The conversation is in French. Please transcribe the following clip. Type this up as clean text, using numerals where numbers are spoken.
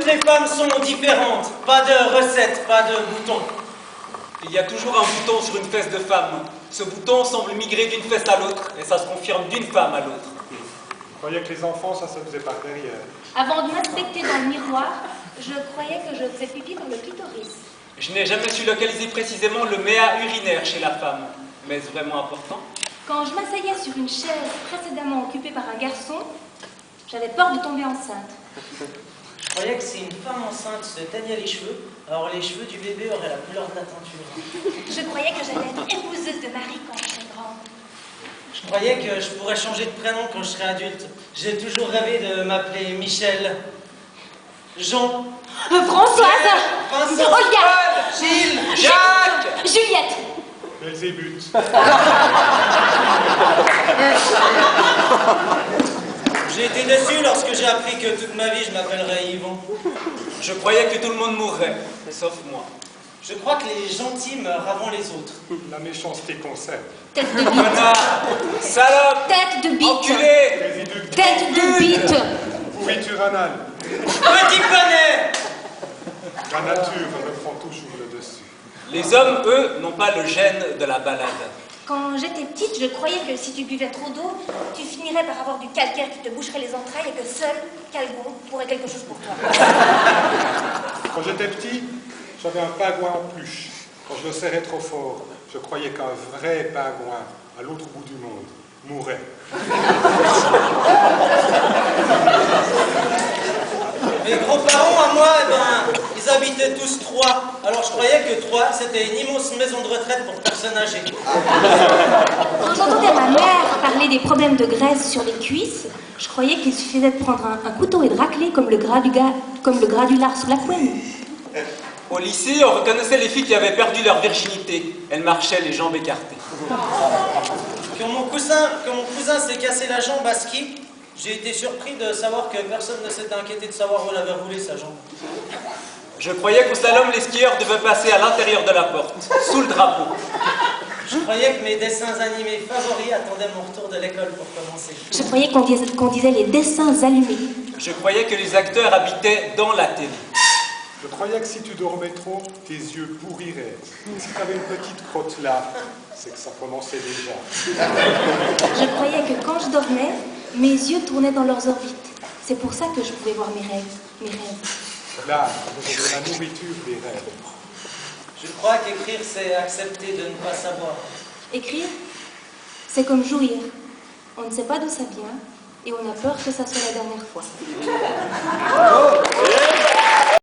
toutes les femmes sont différentes. Pas de recette, pas de bouton. Il y a toujours un bouton sur une fesse de femme. Ce bouton semble migrer d'une fesse à l'autre, et ça se confirme d'une femme à l'autre. Je croyais que les enfants, ça se faisait par derrière. Avant de m'inspecter dans le miroir, je croyais que je faisais pipi dans le clitoris. Je n'ai jamais su localiser précisément le méa urinaire chez la femme. Mais est-ce vraiment important? Quand je m'asseyais sur une chaise précédemment occupée par un garçon, j'avais peur de tomber enceinte. Je croyais que si une femme enceinte se teignait les cheveux, alors les cheveux du bébé auraient la couleur de la teinture. Je croyais que j'allais être épouseuse de Marie quand je serais grande. Je croyais que je pourrais changer de prénom quand je serais adulte. J'ai toujours rêvé de m'appeler Michel, Jean, Françoise, Vincent, Olga, Gilles, Jacques! Juliette. Belzébuth. J'ai été déçu lorsque j'ai appris que toute ma vie je m'appellerais Yvon. Je croyais que tout le monde mourrait, sauf moi. Je crois que les gentils meurent avant les autres. La méchanceté conserve. Tête de bite. Connard! Salope! Tête de bite. Enculé! Résidu de Tête de bite. pourriture anale. Petit poney! La nature reprend toujours le dessus. Les hommes, eux, n'ont pas le gène de la balade. Quand j'étais petite, je croyais que si tu buvais trop d'eau, tu finirais par avoir du calcaire qui te boucherait les entrailles et que seul Calgon pourrait quelque chose pour toi. Quand j'étais petit, j'avais un pingouin en peluche. Quand je le serrais trop fort, je croyais qu'un vrai pingouin, à l'autre bout du monde, mourait. Mes grands-parents, à moi, ils habitaient tous Troyes. Alors je croyais que Troyes, c'était une immense maison de retraite pour personnes âgées. Quand j'entendais ma mère parler des problèmes de graisse sur les cuisses, je croyais qu'il suffisait de prendre un couteau et de racler comme le gradulard sous la couenne. Au lycée, on reconnaissait les filles qui avaient perdu leur virginité. Elles marchaient les jambes écartées. Quand mon cousin s'est cassé la jambe à ski, j'ai été surpris de savoir que personne ne s'était inquiété de savoir où elle avait roulé sa jambe. Je croyais qu'au slalom, les skieurs devaient passer à l'intérieur de la porte, sous le drapeau. Je croyais que mes dessins animés favoris attendaient mon retour de l'école pour commencer. Je croyais qu'on disait les dessins allumés. Je croyais que les acteurs habitaient dans la télé. Je croyais que si tu dormais trop, tes yeux pourriraient. Si tu avais une petite crotte là, c'est que ça commençait déjà. Je croyais que quand je dormais, mes yeux tournaient dans leurs orbites. C'est pour ça que je pouvais voir mes rêves. Là, c'est la nourriture des rêves. Je crois qu'écrire, c'est accepter de ne pas savoir. Écrire, c'est comme jouir. On ne sait pas d'où ça vient et on a peur que ça soit la dernière fois.